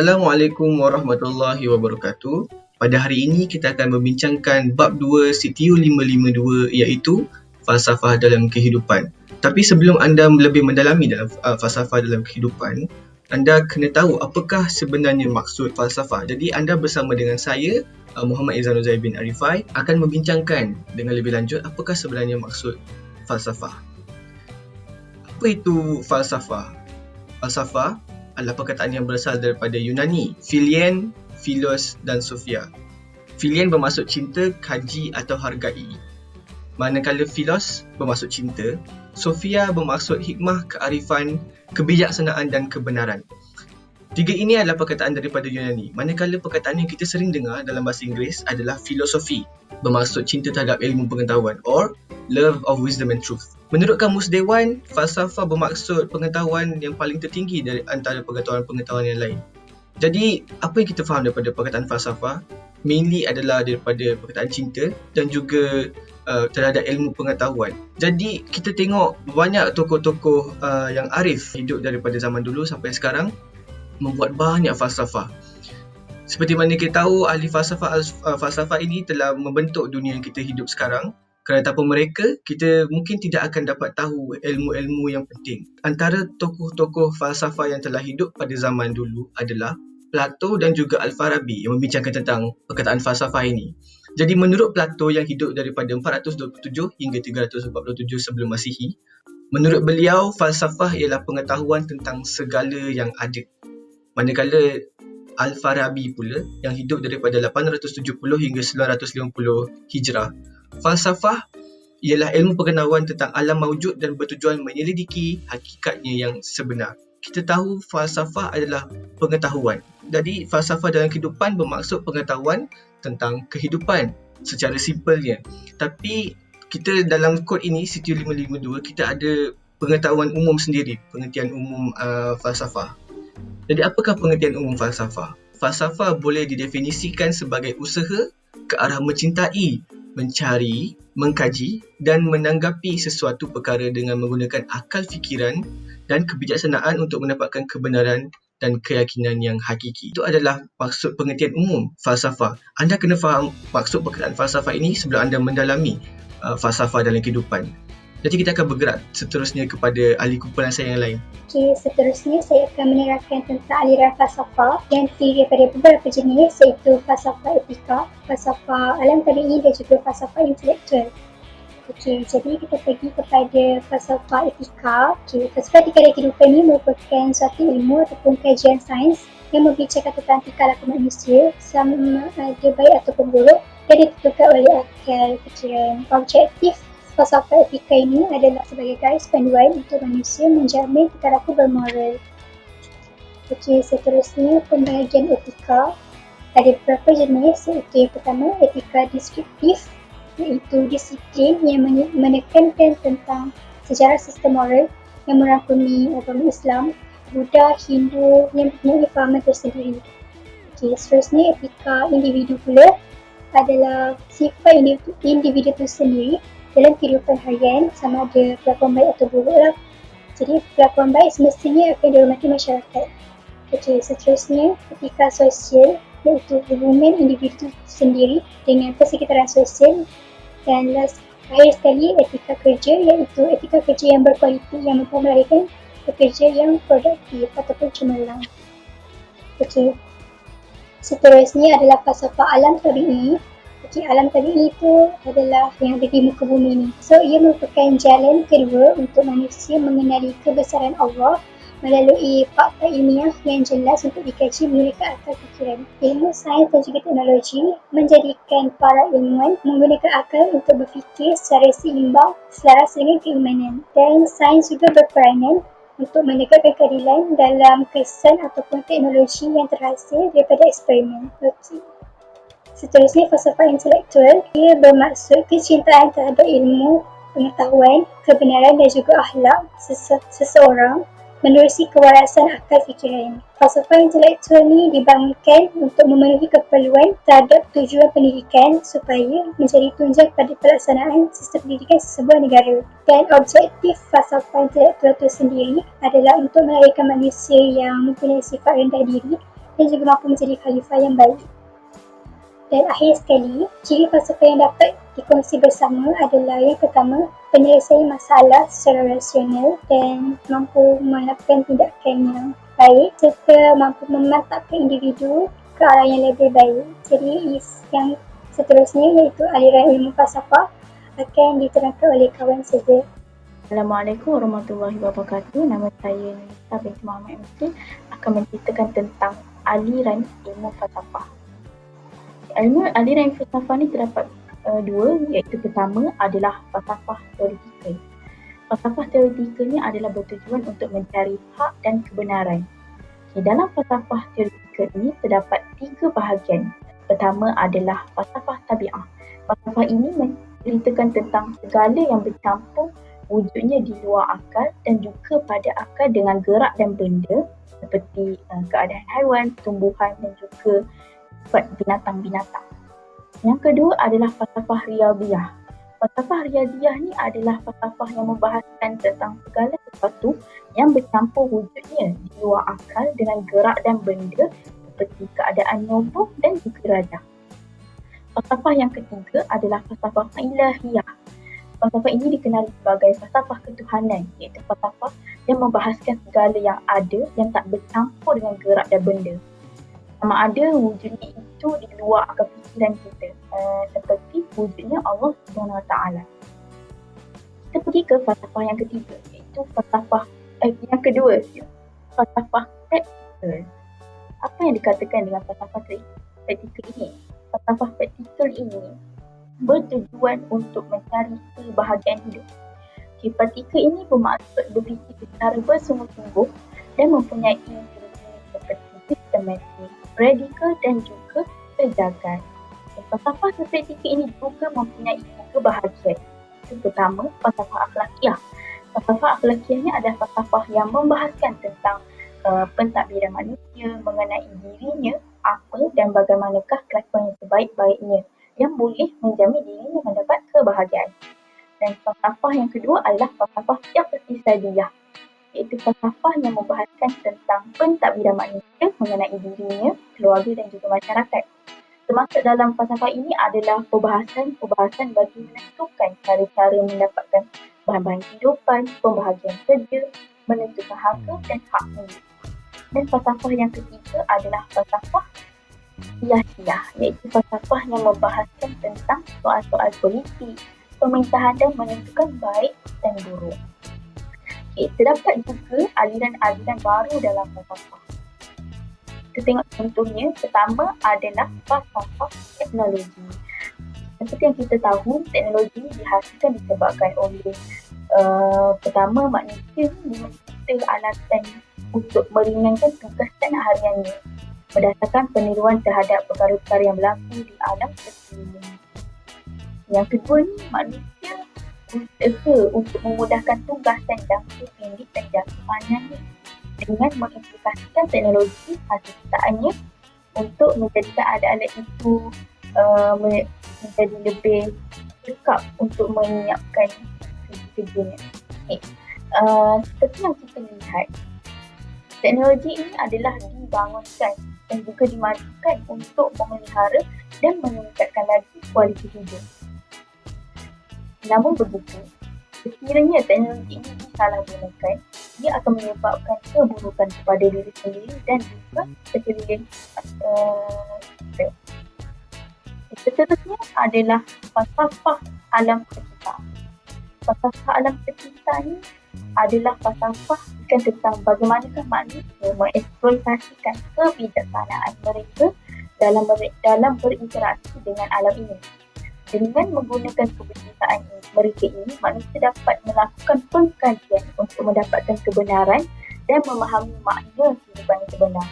Assalamualaikum warahmatullahi wabarakatuh. Pada hari ini kita akan membincangkan bab 2 CTU 552 iaitu falsafah dalam kehidupan. Tapi sebelum anda lebih mendalami dalam falsafah dalam kehidupan, anda kena tahu apakah sebenarnya maksud falsafah. Jadi anda bersama dengan saya, Muhammad Izanul Zaid bin Arifai, akan membincangkan dengan lebih lanjut apakah sebenarnya maksud falsafah. Apa itu falsafah? Falsafah adalah perkataan yang berasal daripada Yunani, Philien, Philos dan Sophia. Philien bermaksud cinta, kaji atau hargai. Manakala Philos bermaksud cinta, Sophia bermaksud hikmah, kearifan, kebijaksanaan dan kebenaran. Tiga ini adalah perkataan daripada Yunani. Manakala perkataan yang kita sering dengar dalam bahasa Inggeris adalah filosofi, bermaksud cinta terhadap ilmu pengetahuan, or love of wisdom and truth. Menurut Kamus Dewan, falsafah bermaksud pengetahuan yang paling tertinggi dari antara pengetahuan-pengetahuan yang lain. Jadi, apa yang kita faham daripada perkataan falsafah? Mainly adalah daripada perkataan cinta dan juga terhadap ilmu pengetahuan. Jadi, kita tengok banyak tokoh-tokoh yang arif hidup daripada zaman dulu sampai sekarang membuat banyak falsafah. Seperti mana kita tahu, ahli falsafah ini telah membentuk dunia yang kita hidup sekarang. Kerana tanpa mereka, kita mungkin tidak akan dapat tahu ilmu-ilmu yang penting. Antara tokoh-tokoh falsafah yang telah hidup pada zaman dulu adalah Plato dan juga Al-Farabi yang membincangkan tentang perkataan falsafah ini. Jadi menurut Plato yang hidup daripada 427 hingga 347 sebelum Masihi, menurut beliau falsafah ialah pengetahuan tentang segala yang ada. Manakala Al-Farabi pula yang hidup daripada 870 hingga 950 Hijrah, falsafah ialah ilmu pengetahuan tentang alam maujud dan bertujuan menyelidiki hakikatnya yang sebenar. Kita tahu falsafah adalah pengetahuan. Jadi falsafah dalam kehidupan bermaksud pengetahuan tentang kehidupan secara simpelnya. Tapi kita dalam kod ini CTU 552 kita ada pengetahuan umum sendiri, pengertian umum falsafah. Jadi apakah pengertian umum falsafah? Falsafah boleh didefinisikan sebagai usaha ke arah mencintai, mencari, mengkaji dan menanggapi sesuatu perkara dengan menggunakan akal fikiran dan kebijaksanaan untuk mendapatkan kebenaran dan keyakinan yang hakiki. Itu adalah maksud pengertian umum falsafah. Anda kena faham maksud perkataan falsafah ini sebelum anda mendalami falsafah dalam kehidupan. Jadi kita akan bergerak seterusnya kepada ahli kumpulan saya yang lain. Okey, seterusnya saya akan menerangkan tentang aliran falsafah yang terdiri daripada beberapa jenis, iaitu falsafah etika, falsafah alam tabi'i dan juga falsafah intelektual. Okey, jadi kita pergi kepada falsafah etika. Okey, falsafah etika dalam kehidupan ini merupakan suatu ilmu ataupun kajian sains yang membincangkan tentang tingkah laku manusia, sama ada baik ataupun buruk, dan ditentukan oleh akal fikiran. Objektif falsafah etika ini adalah sebagai garis panduan untuk manusia menjamin tingkah laku bermoral. Okey, seterusnya pembahagian etika. Ada beberapa jenis, iaitu yang pertama etika deskriptif, iaitu disiplin yang menekankan tentang sejarah sistem moral yang merangkumi agama Islam, Buddha, Hindu yang mempunyai fahaman tersendiri. Okey, seterusnya etika individu pula adalah sifat individu itu sendiri dalam kehidupan harian, sama ada perlakuan baik atau buruk lah. Jadi perlakuan baik semestinya akan dihormati masyarakat. Okey, seterusnya etika sosial, iaitu hubungan individu sendiri dengan persekitaran sosial. Dan akhir sekali etika kerja, iaitu etika kerja yang berkualiti yang mampu melahirkan pekerja yang produktif ataupun cemerlang. Okey, seterusnya adalah falsafah alam tabi'i. Okey, alam tabi'i itu adalah yang ada di muka bumi ini. So, ia merupakan jalan kedua untuk manusia mengenali kebesaran Allah melalui fakta ilmiah yang jelas untuk dikaji menggunakan akal fikiran. Ilmu sains dan juga teknologi menjadikan para ilmuwan menggunakan akal untuk berfikir secara seimbang selaras dengan keimanan. Dan sains juga berperanan untuk menegakkan keadilan dalam kesan ataupun teknologi yang terhasil daripada eksperimen. Okey. Seterusnya falsafah intelektual. Ia bermaksud kecintaan terhadap ilmu, pengetahuan, kebenaran dan juga akhlak seseorang menerusi kewarasan akal fikiran. Falsafah intelektual ini dibangunkan untuk memenuhi keperluan terhadap tujuan pendidikan supaya menjadi tunjang pada pelaksanaan sistem pendidikan sebuah negara. Dan objektif falsafah intelektual itu sendiri adalah untuk melahirkan manusia yang mempunyai sifat rendah diri dan juga mampu menjadi khalifah yang baik. Dan akhir sekali, ciri falsafah yang dapat dikongsi bersama adalah yang pertama, penyelesaian masalah secara rasional dan mampu melakukan tindakan yang baik serta mampu memantapkan individu ke arah yang lebih baik. Jadi yang seterusnya iaitu aliran ilmu falsafah akan diterangkan oleh kawan saya. Assalamualaikum warahmatullahi wabarakatuh. Nama saya Nisa binti Muhammad MC akan menceritakan tentang aliran ilmu falsafah. Aliran falsafah ni terdapat dua, iaitu pertama adalah falsafah teoretikal. Falsafah teoretikal ni adalah bertujuan untuk mencari hak dan kebenaran. Dalam falsafah teoretikal ini terdapat tiga bahagian. Pertama adalah falsafah tabi'ah. Falsafah ini menceritakan tentang segala yang bercampur wujudnya di luar akal dan juga pada akal dengan gerak dan benda seperti keadaan haiwan, tumbuhan dan juga sifat binatang-binatang. Yang kedua adalah falsafah riyadhiyah. Falsafah riyadhiyah ni adalah falsafah yang membahaskan tentang segala sesuatu yang bercampur wujudnya di luar akal dengan gerak dan benda seperti keadaan nombor dan juga rajah. Falsafah yang ketiga adalah falsafah ilahiyah. Falsafah ini dikenali sebagai falsafah ketuhanan, iaitu falsafah yang membahaskan segala yang ada yang tak bercampur dengan gerak dan benda. Sama ada wujudnya itu di luar akal fikiran kita, seperti wujudnya Allah SWT. Kita pergi ke falsafah yang ketiga, iaitu falsafah yang kedua, falsafah praktikal. Apa yang dikatakan dengan falsafah praktikal ini? Falsafah praktikal ini bertujuan untuk mencari kebahagiaan hidup. Partikel ini bermaksud berfikir secara bersungguh-sungguh dan mempunyai ciri-ciri seperti sistematik, radikal dan juga terjaga. Falsafah praktikal ini juga mempunyai tiga bahagian. Yang pertama, falsafah akhlakiyah. Falsafah akhlakiyah ini adalah falsafah yang membahaskan tentang pentadbiran manusia mengenai dirinya, apa dan bagaimanakah kelakuan yang sebaik-baiknya yang boleh menjamin dirinya mendapat kebahagiaan. Dan falsafah yang kedua adalah falsafah iqtisadiyah, iaitu falsafah yang membahaskan tentang pentadbiran manusia mengenai dirinya, keluarga dan juga masyarakat. Termasuk dalam falsafah ini adalah perbahasan bagi menentukan cara-cara mendapatkan bahan-bahan kehidupan, pembahagian kerja, menentukan harga dan hak milik. Dan falsafah yang ketiga adalah falsafah siyasiyah, iaitu falsafah yang membahaskan tentang soal-soal politik, pemerintahan dan menentukan baik dan buruk. Terdapat juga aliran-aliran baru dalam falsafah. Kita tengok contohnya. Pertama adalah falsafah teknologi. Seperti yang kita tahu, teknologi dihasilkan disebabkan oleh pertama, manusia mencipta alatan untuk meringankan tugas dan hariannya berdasarkan peniruan terhadap perkara-perkara yang berlaku di alam sekeliling. Yang kedua ni, manusia berusaha untuk memudahkan tugas dan jangka pendek dan jangka panjangnya dengan mengimplikasikan teknologi hasil ciptaannya untuk menjadikan alat-alat itu menjadi lebih lengkap untuk menyiapkan kerja-kerjanya. Seperti yang kita lihat, teknologi ini adalah dibangunkan dan juga dimajukan untuk memelihara dan meningkatkan lagi kualiti hidup. Namun begitu, sekiranya teknologi ini disalahgunakan, dia akan menyebabkan keburukan kepada diri sendiri dan juga sekeliling kita. Seterusnya adalah falsafah alam sekitar. Falsafah alam sekitar ini adalah falsafah tentang bagaimanakah manusia mengeksploitasikan kebijaksanaan mereka dalam berinteraksi dengan alam ini. Dengan menggunakan kebijaksanaan mereka ini, manusia dapat melakukan pengkajian untuk mendapatkan kebenaran dan memahami makna kehidupan yang sebenar.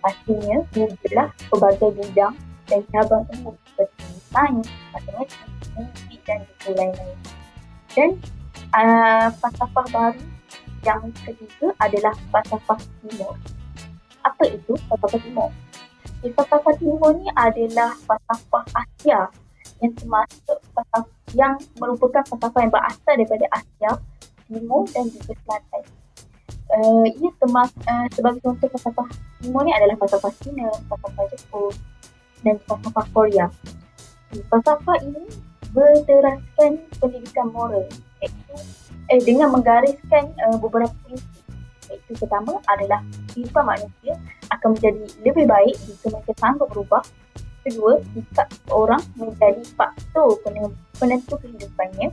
Pastinya, wujudlah pelbagai bidang dan cabang ilmu seperti sains, matematik, fisik dan juga lain-lain. Dan falsafah baru yang ketiga adalah falsafah timur. Apa itu falsafah timur? Falsafah timur ni adalah falsafah Asia yang termasuk yang merupakan falsafah yang berasal daripada Asia Timur dan juga Selatan. Ia sebagai contoh falsafah timur ni adalah falsafah Cina, falsafah Jepun dan falsafah Korea. Falsafah ini berteraskan pendidikan moral, iaitu dengan menggariskan beberapa prinsip. Iaitu pertama adalah kehidupan manusia akan menjadi lebih baik jika mereka sanggup berubah. Kedua, sikap orang menjadi faktor penentu kehidupannya.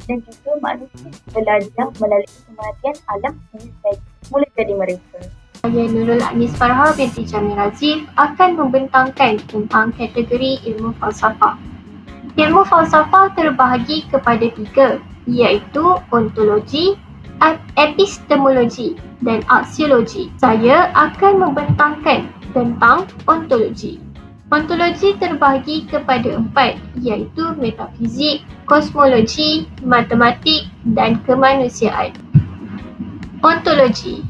Dan juga manusia belajar melalui pemerhatian alam mulai jadi mereka. Saya Nurul Anis Farha binti Jamil Razif akan membentangkan tentang kategori ilmu falsafah. Ilmu falsafah terbahagi kepada 3, iaitu ontologi, epistemologi dan aksiologi. Saya akan membentangkan tentang ontologi. Ontologi terbahagi kepada 4, iaitu metafizik, kosmologi, matematik dan kemanusiaan. Ontologi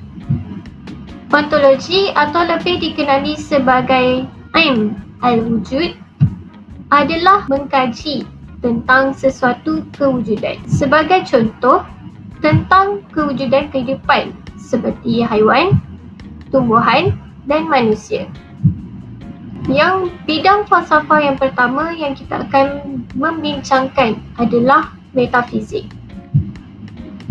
atau lebih dikenali sebagai ilm al-wujud adalah mengkaji tentang sesuatu kewujudan. Sebagai contoh, tentang kewujudan kehidupan seperti haiwan, tumbuhan dan manusia. Yang bidang falsafah yang pertama yang kita akan membincangkan adalah metafizik.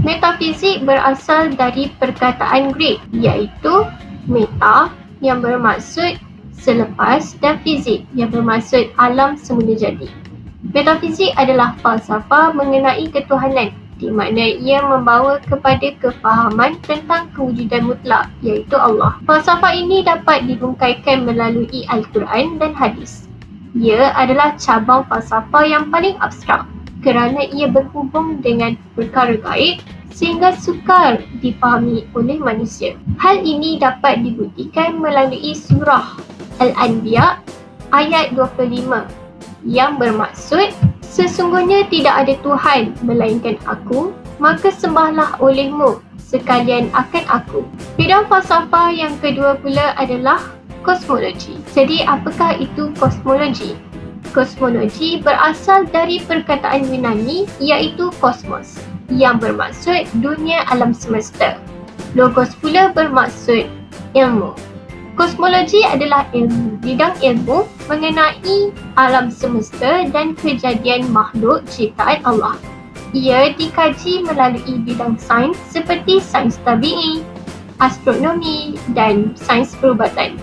Metafizik berasal dari perkataan Greek, iaitu meta yang bermaksud selepas dan fizik yang bermaksud alam semula jadi. Metafizik adalah falsafah mengenai ketuhanan, di mana ia membawa kepada kefahaman tentang kewujudan mutlak, iaitu Allah. Falsafah ini dapat dibungkaikan melalui Al-Quran dan hadis. Ia adalah cabang falsafah yang paling abstrak kerana ia berhubung dengan perkara gaib sehingga sukar difahami oleh manusia. Hal ini dapat dibuktikan melalui surah Al-Anbiya ayat 25 yang bermaksud, sesungguhnya tidak ada Tuhan melainkan aku, maka sembahlah olehmu sekalian akan aku. Bidang falsafah yang kedua pula adalah kosmologi. Jadi apakah itu kosmologi? Kosmologi berasal dari perkataan Yunani iaitu kosmos yang bermaksud dunia alam semesta. Logos pula bermaksud ilmu. Kosmologi adalah bidang ilmu mengenai alam semesta dan kejadian makhluk ciptaan Allah. Ia dikaji melalui bidang sains seperti sains tabi'i, astronomi dan sains perubatan.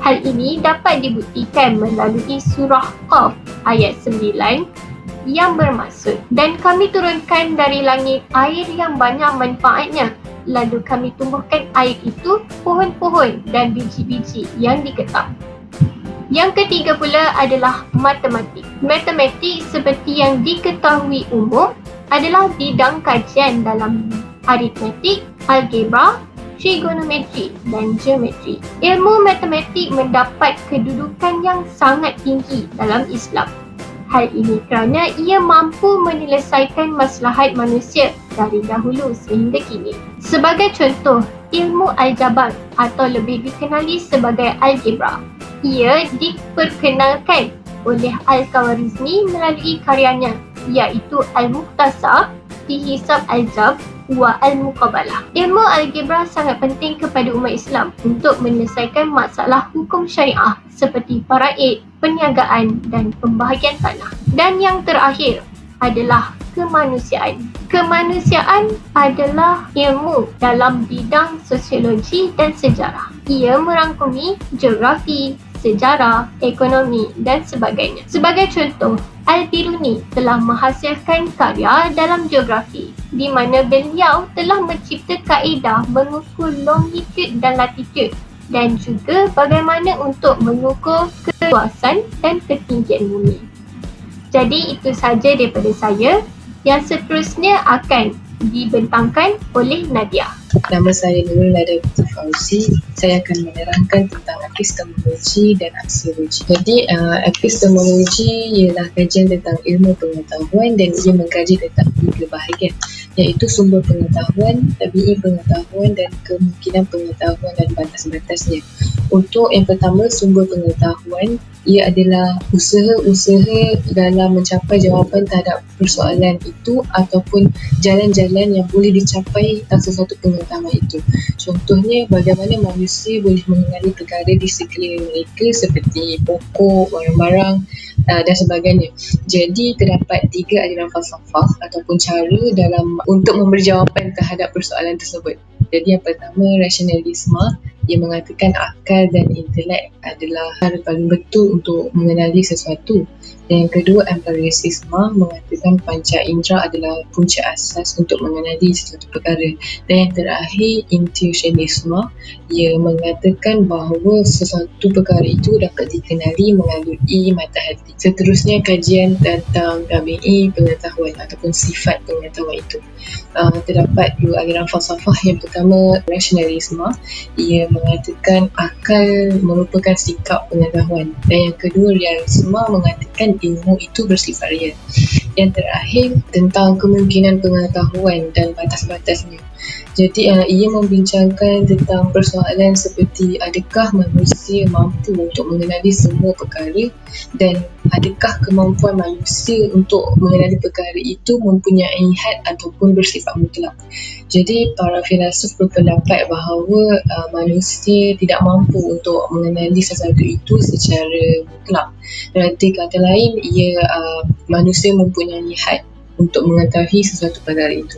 Hal ini dapat dibuktikan melalui surah Qaf ayat 9 yang bermaksud, dan kami turunkan dari langit air yang banyak manfaatnya, lalu kami tumbuhkan air itu pohon-pohon dan biji-biji yang diketam. Yang ketiga pula adalah matematik. Matematik seperti yang diketahui umum adalah bidang kajian dalam aritmetik, algebra, trigonometri dan geometri. Ilmu matematik mendapat kedudukan yang sangat tinggi dalam Islam. Hal ini kerana ia mampu menyelesaikan maslahat manusia dari dahulu sehingga kini. Sebagai contoh, ilmu aljabar atau lebih dikenali sebagai algebra. Ia diperkenalkan oleh Al-Khawarizmi melalui karyanya iaitu Al-Mukhtasar fi Hisab Al-Jabr wa Al-Muqabalah. Ilmu algebra sangat penting kepada umat Islam untuk menyelesaikan masalah hukum syariah seperti faraid, perniagaan dan pembahagian tanah. Dan yang terakhir adalah kemanusiaan. Kemanusiaan adalah ilmu dalam bidang sosiologi dan sejarah. Ia merangkumi geografi, sejarah, ekonomi dan sebagainya. Sebagai contoh, Al-Biruni telah menghasilkan karya dalam geografi di mana beliau telah mencipta kaedah mengukur longitude dan latitude dan juga bagaimana untuk mengukur keluasan dan ketinggian bumi. Jadi itu sahaja daripada saya. Yang seterusnya akan dibentangkan oleh Nadia. Nama saya Nurul Nadia binti Fauzi. Saya akan menerangkan tentang epistemologi dan aksiologi. Jadi epistemologi ialah kajian tentang ilmu pengetahuan dan ia mengkaji tentang 3 bahagian, iaitu sumber pengetahuan, tabi'i pengetahuan dan kemungkinan pengetahuan dan batas-batasnya. Untuk yang pertama, sumber pengetahuan, ia adalah usaha-usaha dalam mencapai jawapan terhadap persoalan itu ataupun jalan-jalan yang boleh dicapai atas sesuatu pengetahuan itu. Contohnya, bagaimana manusia boleh mengenali perkara di sekeliling mereka seperti pokok, barang-barang dan sebagainya. Jadi terdapat 3 aliran falsafah ataupun cara dalam untuk memberi jawapan terhadap persoalan tersebut. Jadi yang pertama, rasionalisme, ia mengatakan akal dan intelek adalah cara paling betul untuk mengenali sesuatu. Dan yang kedua, empiricisme, mengatakan panca indera adalah punca asas untuk mengenali sesuatu perkara. Dan yang terakhir, intuitionisme, ia mengatakan bahawa sesuatu perkara itu dapat dikenali melalui mata hati. Seterusnya, kajian tentang tabi'i pengetahuan ataupun sifat pengetahuan itu. Terdapat 2 aliran falsafah. Yang pertama, rasionalisme, ia mengatakan akal merupakan sikap pengetahuan. Dan yang kedua, realisme, mengatakan ilmu itu bersifat real. Yang terakhir, tentang kemungkinan pengetahuan dan batas-batasnya. Jadi ia membincangkan tentang persoalan seperti adakah manusia mampu untuk mengenali semua perkara dan adakah kemampuan manusia untuk mengenali perkara itu mempunyai had ataupun bersifat mutlak. Jadi para filsuf berpendapat bahawa manusia tidak mampu untuk mengenali sesuatu itu secara mutlak. Berarti kata lain, manusia mempunyai had untuk mengetahui sesuatu perkara itu.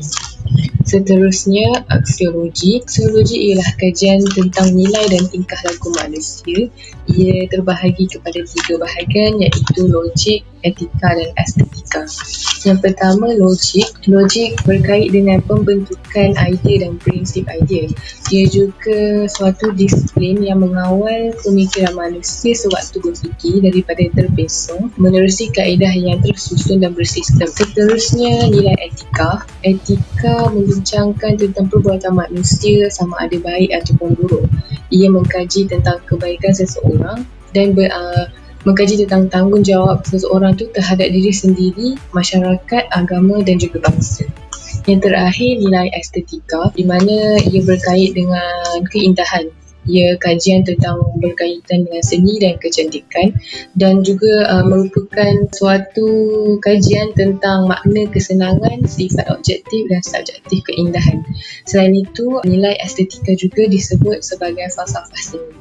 Seterusnya, aksiologi. Aksiologi ialah kajian tentang nilai dan tingkah laku manusia. Ia terbahagi kepada 3 bahagian, iaitu logik, etika dan estetika. Yang pertama, logik. Logik berkait dengan pembentukan idea dan prinsip idea. Ia juga suatu disiplin yang mengawal pemikiran manusia sewaktu berfikir daripada terpesong menerusi kaedah yang tersusun dan bersistem. Seterusnya, nilai etika. Etika membincangkan tentang perbuatan manusia sama ada baik ataupun buruk. Ia mengkaji tentang kebaikan seseorang dan mengkaji tentang tanggungjawab seseorang itu terhadap diri sendiri, masyarakat, agama dan juga bangsa. Yang terakhir, nilai estetika, di mana ia berkait dengan keindahan. Ia kajian tentang berkaitan dengan seni dan kecantikan dan juga merupakan suatu kajian tentang makna kesenangan, sifat objektif dan subjektif keindahan. Selain itu, nilai estetika juga disebut sebagai falsafah seni.